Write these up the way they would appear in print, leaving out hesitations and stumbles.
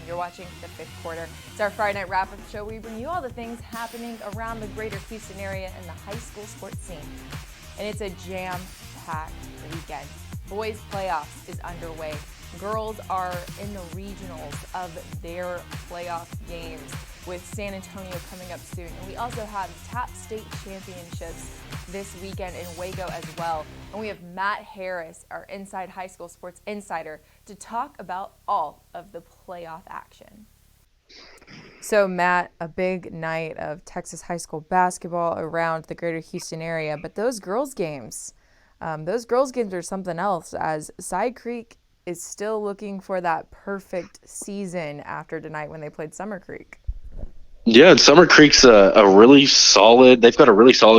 You're watching the fifth quarter. It's our Friday night wrap-up show where we bring you all the things happening around the greater Houston area and the high school sports scene. And it's a jam-packed weekend. Boys playoffs is underway. Girls are in the regionals of their playoff games with San Antonio coming up soon. And we also have TAP State Championships this weekend in Waco as well. And we have Matt Harris, our Inside High School Sports Insider, to talk about all of the playoff action. So Matt, a big night of Texas high school basketball around the greater Houston area, but those girls games are something else, as Side Creek is still looking for that perfect season after tonight when they played Summer Creek. Yeah, and Summer Creek's they've got a really solid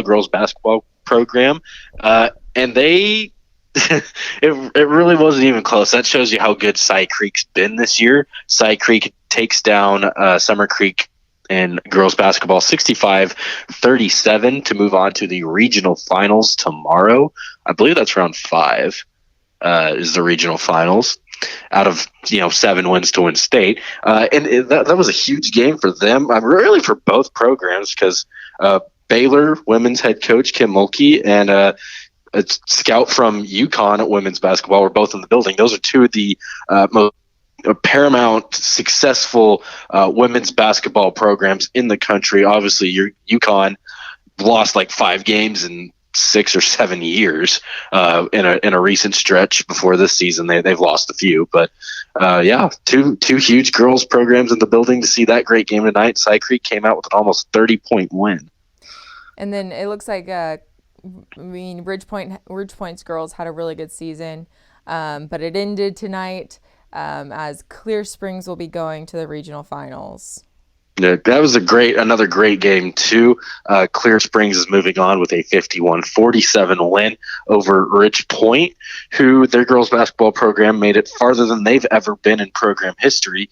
girls basketball program, and they it really wasn't even close. That shows you how good Side Creek's been this year. Side Creek takes down Summer Creek in girls basketball 65-37 to move on to the regional finals tomorrow. I believe that's round 5 is the regional finals out of 7 wins to win state, and that was a huge game for them. Really for both programs, because Baylor women's head coach Kim Mulkey and a scout from UConn at women's basketball were both in the building. Those are two of the most paramount, successful women's basketball programs in the country. Obviously, UConn lost like 5 games in 6 or 7 years in a recent stretch. Before this season, they've lost a few, but two huge girls programs in the building to see that great game tonight. Side Creek came out with an almost 30-point win, and then it looks like Ridge Point's girls had a really good season, but it ended tonight as Clear Springs will be going to the regional finals. Yeah, that was another great game too. Clear Springs is moving on with a 51-47 win over Ridge Point, who their girls basketball program made it farther than they've ever been in program history,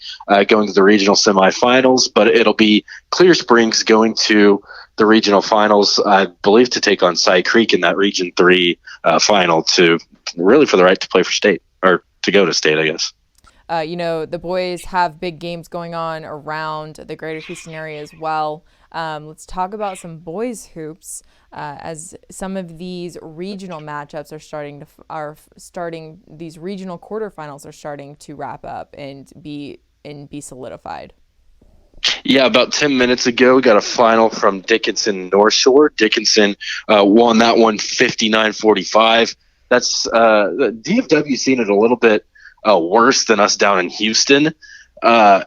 going to the regional semifinals. But it'll be Clear Springs going to the regional finals, I believe, to take on Side Creek in that Region 3 final, to really for the right to play for state, or to go to state, I guess. The boys have big games going on around the greater Houston area as well. Let's talk about some boys hoops, as some of these regional matchups these regional quarterfinals are starting to wrap up and be solidified. Yeah, about 10 minutes ago, we got a final from Dickinson North Shore. Dickinson won that one 59-45. That's DFW seen it a little bit worse than us down in Houston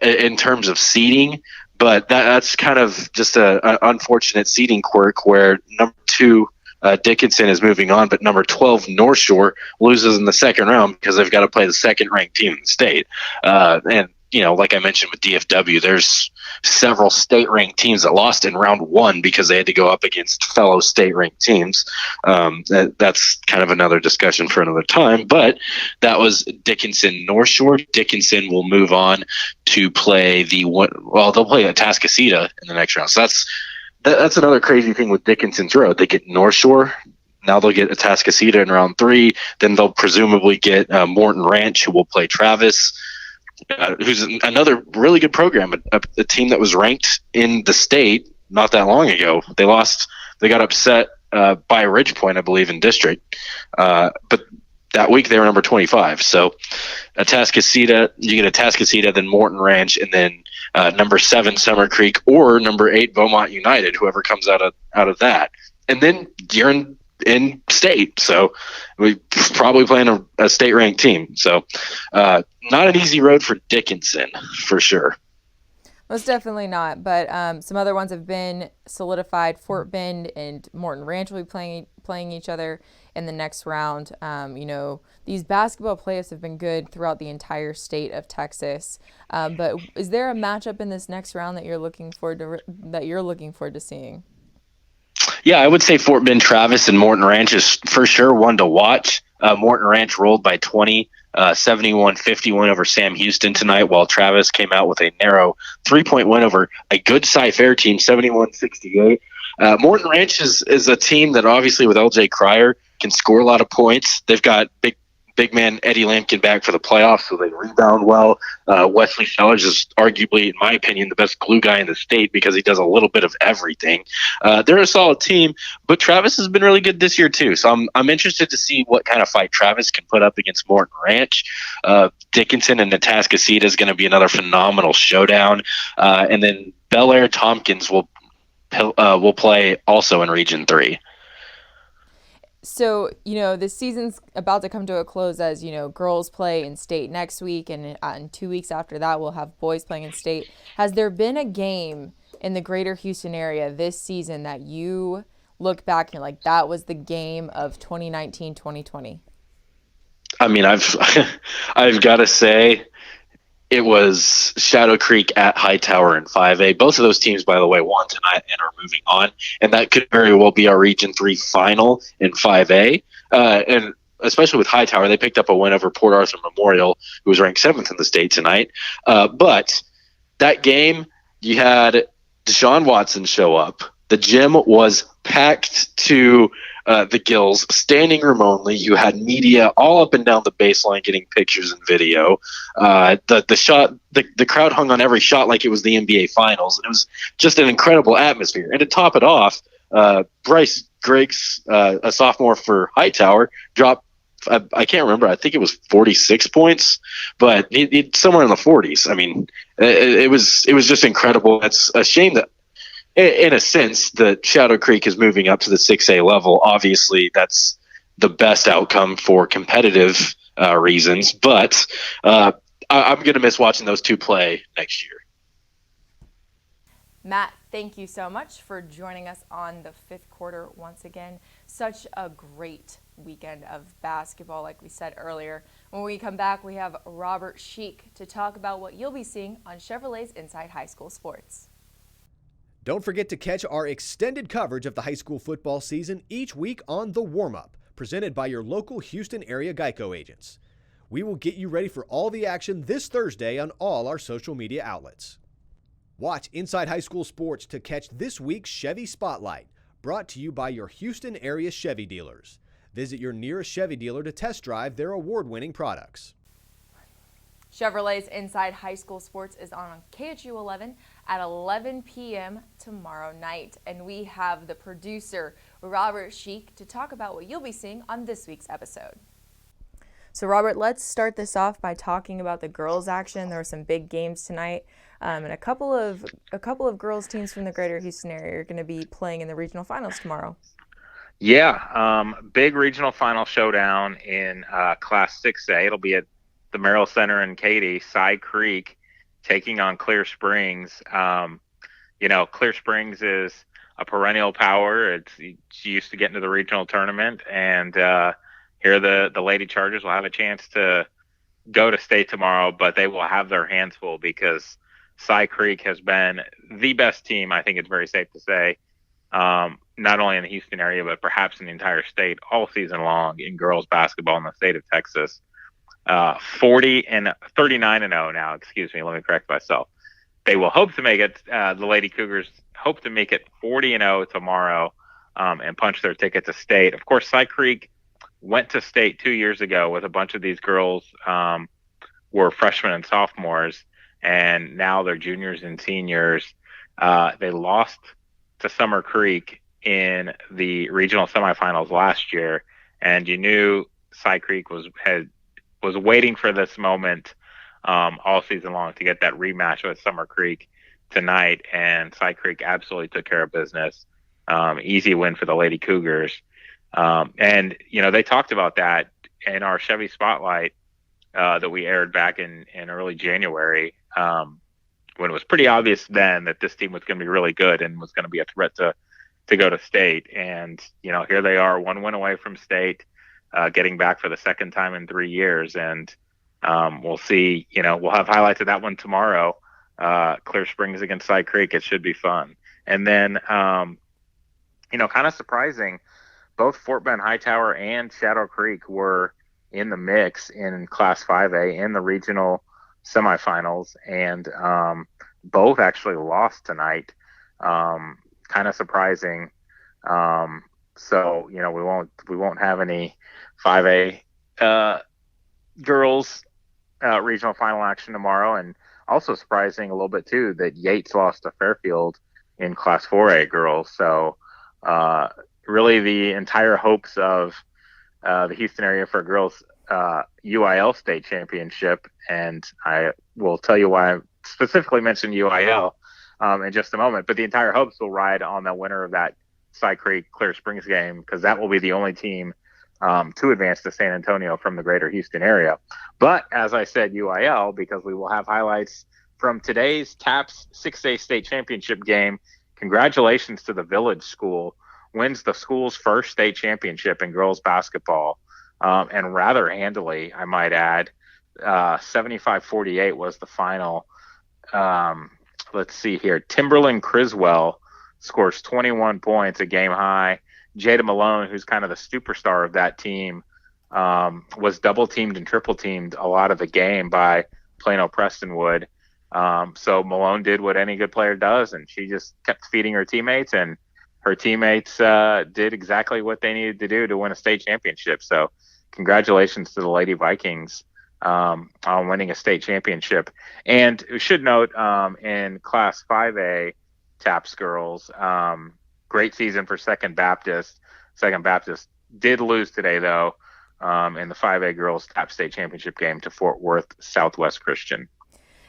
in terms of seeding, but that's kind of just an unfortunate seeding quirk where number 2 Dickinson is moving on, but number 12 North Shore loses in the second round because they've got to play the second-ranked team in the state. And like I mentioned with DFW, there's several state-ranked teams that lost in round 1 because they had to go up against fellow state-ranked teams. That's kind of another discussion for another time, but that was Dickinson North Shore. Dickinson will move on to play they'll play Atascocita in the next round. So that's another crazy thing with Dickinson's road. They get North Shore. Now they'll get Atascocita in round 3. Then they'll presumably get Morton Ranch, who will play Travis, who's another really good program, a team that was ranked in the state not that long ago. They got upset by Ridge Point, I believe, in district. But that week they were number 25. So Atascocita, you get Atascocita, then Morton Ranch, and then number 7 Summer Creek, or number 8 Beaumont United, whoever comes out of that. And then you're in state, so we probably playing a state ranked team. So not an easy road for Dickinson, for sure. Most definitely not, but some other ones have been solidified. Fort Bend and Morton Ranch will be playing each other in the next round. These basketball playoffs have been good throughout the entire state of Texas, but is there a matchup in this next round that you're looking forward to seeing? Yeah, I would say Fort Bend Travis and Morton Ranch is for sure one to watch. Morton Ranch rolled by 20, 71-51 over Sam Houston tonight, while Travis came out with a narrow 3-point win over a good Cy-Fair team, 71-68. Morton Ranch is a team that obviously with LJ Cryer can score a lot of points. They've got big big man Eddie Lampkin back for the playoffs, so they rebound well. Wesley Sellers is arguably, in my opinion, the best glue guy in the state because he does a little bit of everything. They're a solid team, but Travis has been really good this year too. So I'm interested to see what kind of fight Travis can put up against Morton Ranch. Dickinson and Natascasita is going to be another phenomenal showdown, and then Bel Air Tompkins will play also in Region 3. So, this season's about to come to a close as, girls play in state next week, and in 2 weeks after that, we'll have boys playing in state. Has there been a game in the greater Houston area this season that you look back and you're like, that was the game of 2019-2020? I mean, I've got to say, it was Shadow Creek at Hightower in 5A. Both of those teams, by the way, won tonight and are moving on. And that could very well be our Region 3 final in 5A. And especially with Hightower, they picked up a win over Port Arthur Memorial, who was ranked 7th in the state tonight. But that game, you had Deshaun Watson show up. The gym was packed to the gills, standing room only. You had media all up and down the baseline getting pictures and video. The crowd hung on every shot like it was the NBA Finals, and it was just an incredible atmosphere. And to top it off, Bryce Griggs, a sophomore for Hightower, dropped. I can't remember. I think it was 46 points, but he somewhere in the 40s. I mean, it was just incredible. It's a shame that, in a sense, that Shadow Creek is moving up to the 6A level. Obviously, that's the best outcome for competitive reasons, but I'm going to miss watching those two play next year. Matt, thank you so much for joining us on the fifth quarter once again. Such a great weekend of basketball, like we said earlier. When we come back, we have Robert Sheik to talk about what you'll be seeing on Chevrolet's Inside High School Sports. Don't forget to catch our extended coverage of the high school football season each week on The Warm-Up, presented by your local Houston area Geico agents. We will get you ready for all the action this Thursday on all our social media outlets. Watch Inside High School Sports to catch this week's Chevy Spotlight, brought to you by your Houston area Chevy dealers. Visit your nearest Chevy dealer to test drive their award-winning products. Chevrolet's Inside High School Sports is on KHU 11 at 11 p.m. tomorrow night. And we have the producer, Robert Sheik, to talk about what you'll be seeing on this week's episode. So, Robert, let's start this off by talking about the girls' action. There were some big games tonight, and a couple of girls' teams from the greater Houston area are going to be playing in the regional finals tomorrow. Yeah, big regional final showdown in Class 6A. It'll be at the Merrill Center in Katy. Cy Creek taking on Clear Springs. Clear Springs is a perennial power. It's used to get into the regional tournament, and here the Lady Chargers will have a chance to go to state tomorrow, but they will have their hands full because Cy Creek has been the best team, I think it's very safe to say, not only in the Houston area, but perhaps in the entire state all season long in girls basketball in the state of Texas. 39-0 now, excuse me, let me correct myself. They will hope to make it, the Lady Cougars hope to make it 40-0 tomorrow and punch their ticket to state. Of course, Cy Creek went to state 2 years ago with a bunch of these girls were freshmen and sophomores, and now they're juniors and seniors. They lost to Summer Creek in the regional semifinals last year, and you knew Cy Creek was waiting for this moment all season long to get that rematch with Summer Creek tonight, and Cy Creek absolutely took care of business. Easy win for the Lady Cougars. And they talked about that in our Chevy Spotlight that we aired back in early January, when it was pretty obvious then that this team was going to be really good and was going to be a threat to go to state. And here they are, one win away from state, getting back for the second time in 3 years. And we'll see. We'll have highlights of that one tomorrow. Clear Springs against Cy Creek. It should be fun. And then kind of surprising, both Fort Bend Hightower and Shadow Creek were in the mix in Class 5A in the regional semifinals, and both actually lost tonight. Kind of surprising. So we won't have any 5A girls regional final action tomorrow, and also surprising a little bit too that Yates lost to Fairfield in Class 4A girls. So really the entire hopes of the Houston area for girls UIL state championship, and I will tell you why I specifically mentioned UIL in just a moment, but the entire hopes will ride on the winner of that Cy Creek Clear Springs game, because that will be the only team to advance to San Antonio from the greater Houston area. But as I said, UIL, because we will have highlights from today's TAPS 6A state championship game. Congratulations to the Village School, wins the school's first state championship in girls basketball, and rather handily, I might add. 75-48 was the final. Let's see here. Timberland Criswell scores 21 points, a game high. Jada Malone, who's kind of the superstar of that team, was double teamed and triple teamed a lot of the game by Plano Prestonwood. So Malone did what any good player does, and she just kept feeding her teammates, and her teammates did exactly what they needed to do to win a state championship. So congratulations to the Lady Vikings on winning a state championship. And we should note in Class 5A TAPS girls, great season for Second Baptist. Second Baptist did lose today, though, in the 5A girls TAPS state championship game to Fort Worth Southwest Christian.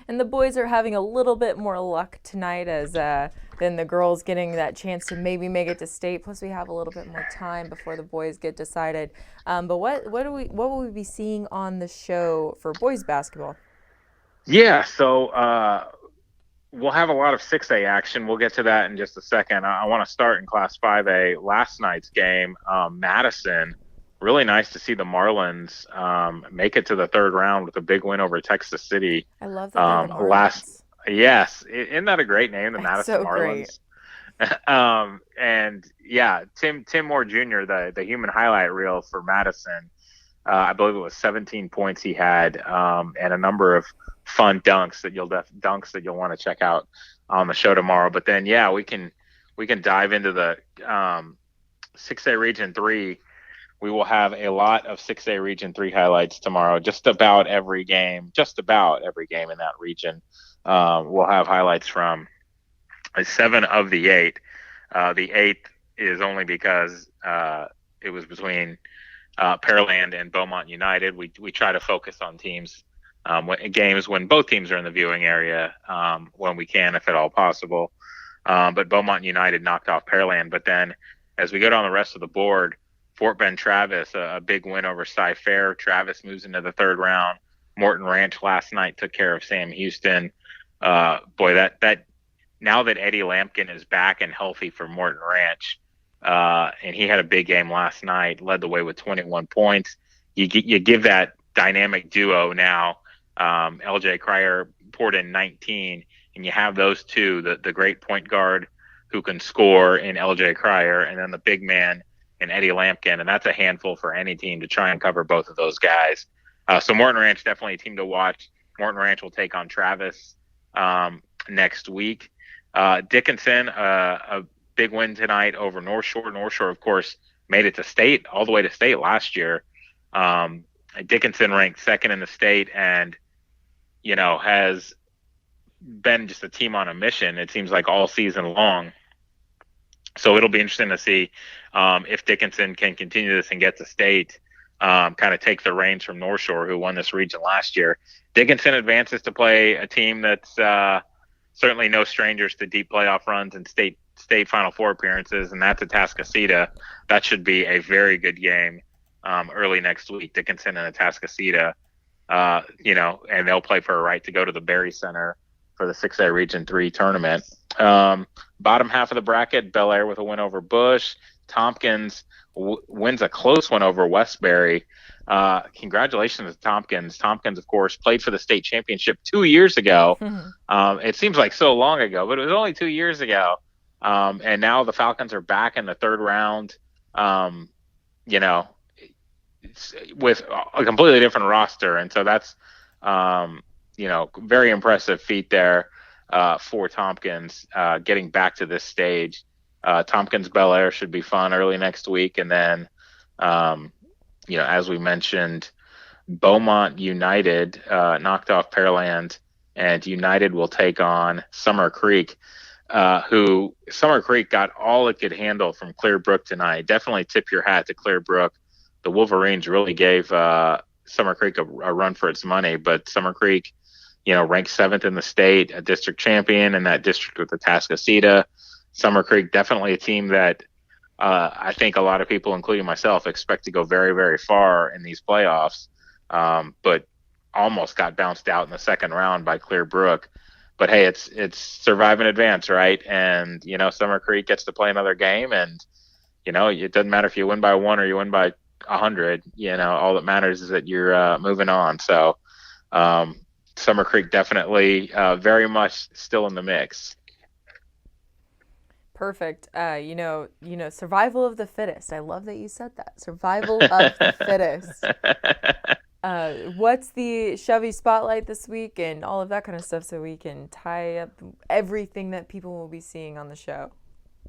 And the boys are having a little bit more luck tonight as than the girls getting that chance to maybe make it to state. Plus, we have a little bit more time before the boys get decided. But what will we be seeing on the show for boys basketball? Yeah, so we'll have a lot of 6A action. We'll get to that in just a second. I want to start in Class 5A. Last night's game, Madison. Really nice to see the Marlins make it to the third round with a big win over Texas City. I love that. Yes, isn't that a great name, the Madison so Marlins? And yeah, Tim Moore Jr., the human highlight reel for Madison. I believe it was 17 points he had, and a number of fun dunks that you'll want to check out on the show tomorrow. But then, yeah, we can dive into the 6A Region 3. We will have a lot of 6A Region 3 highlights tomorrow. Just about every game in that region. We'll have highlights from 7 of the 8. The 8th is only because it was between Pearland and Beaumont United. We try to focus on games when both teams are in the viewing area, when we can, if at all possible. But Beaumont United knocked off Pearland. But then as we go down the rest of the board, Fort Bend Travis, a big win over Cy Fair. Travis moves into the third round. Morton Ranch last night took care of Sam Houston. Boy, that now that Eddie Lampkin is back and healthy for Morton Ranch, and he had a big game last night, led the way with 21 points. You give that dynamic duo now. LJ Cryer poured in 19, and you have those two, the great point guard who can score in LJ Cryer, and then the big man in Eddie Lampkin, and that's a handful for any team to try and cover both of those guys. So Morton Ranch, definitely a team to watch. Morton Ranch will take on Travis next week. Dickinson, a big win tonight over North Shore. North Shore, of course, made it to state, all the way to state last year. Dickinson ranked second in the state and, has been just a team on a mission, it seems like, all season long. So it'll be interesting to see if Dickinson can continue this and get to state, kind of take the reins from North Shore, who won this region last year. Dickinson advances to play a team that's certainly no strangers to deep playoff runs and state Final Four appearances, and that's Atascocita. That should be a very good game early next week. Dickinson and Atascocita, and they'll play for a right to go to the Berry Center for the 6A Region 3 tournament. Bottom half of the bracket, Bel Air with a win over Bush. Tompkins wins a close one over Westbury. Congratulations to Tompkins. Tompkins, of course, played for the state championship 2 years ago. It seems like so long ago, but it was only 2 years ago. And now the Falcons are back in the third round, with a completely different roster. And so that's, very impressive feat there for Tompkins, getting back to this stage. Tompkins Bel Air should be fun early next week. And then, as we mentioned, Beaumont United knocked off Pearland, and United will take on Summer Creek, who Summer Creek got all it could handle from Clearbrook tonight. Definitely tip your hat to Clearbrook. The Wolverines really gave Summer Creek a run for its money, but Summer Creek, ranked 7th in the state, a district champion in that district with the Atascocita. Summer Creek, definitely a team that I think a lot of people, including myself, expect to go very, very far in these playoffs, but almost got bounced out in the second round by Clearbrook. But hey, it's survive and advance, right? And Summer Creek gets to play another game, and it doesn't matter if you win by 1 or you win by 100. All that matters is that you're moving on. So Summer Creek definitely very much still in the mix. Perfect. Survival of the fittest. I love that you said that. Survival of the fittest. What's the Chevy Spotlight this week and all of that kind of stuff, so we can tie up everything that people will be seeing on the show?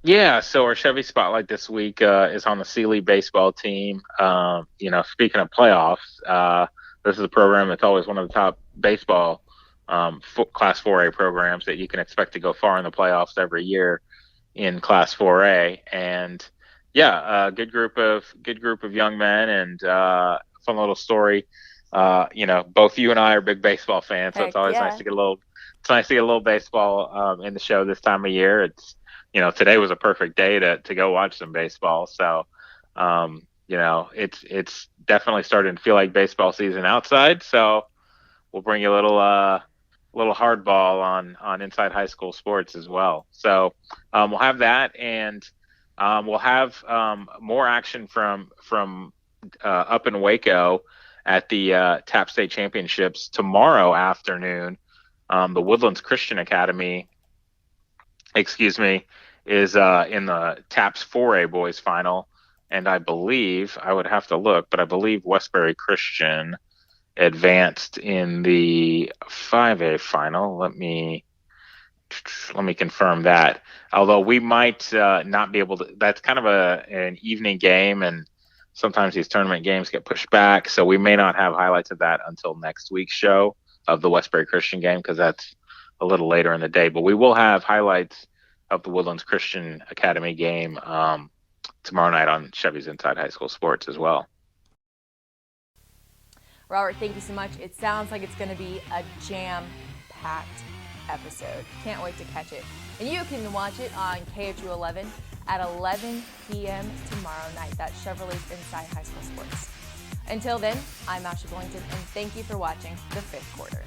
Yeah, so our Chevy Spotlight this week is on the Sealy baseball team. Speaking of playoffs, this is a program that's always one of the top baseball Class 4A programs that you can expect to go far in the playoffs every year in Class 4A. And yeah, a good group of young men, and fun little story. Both you and I are big baseball fans, so it's always nice to get a little baseball in the show this time of year. It's today was a perfect day to go watch some baseball. So it's definitely starting to feel like baseball season outside. So we'll bring you a little hardball on Inside High School Sports as well. So we'll have that, and we'll have more action from up in Waco at the TAP State Championships tomorrow afternoon. The Woodlands Christian Academy, is in the TAPS 4A boys final, and I believe, I would have to look, but I believe Westbury Christian advanced in the 5A final. Let me confirm that. Although we might not be able to. That's kind of an evening game, and sometimes these tournament games get pushed back, so we may not have highlights of that until next week's show of the Westbury Christian game, because that's a little later in the day. But we will have highlights of the Woodlands Christian Academy game tomorrow night on Chevy's Inside High School Sports as well. Robert, thank you so much. It sounds like it's going to be a jam-packed episode. Can't wait to catch it. And you can watch it on KHU 11 at 11 p.m. tomorrow night. That's Chevrolet's Inside High School Sports. Until then, I'm Ashley Billington, and thank you for watching the 5th Quarter.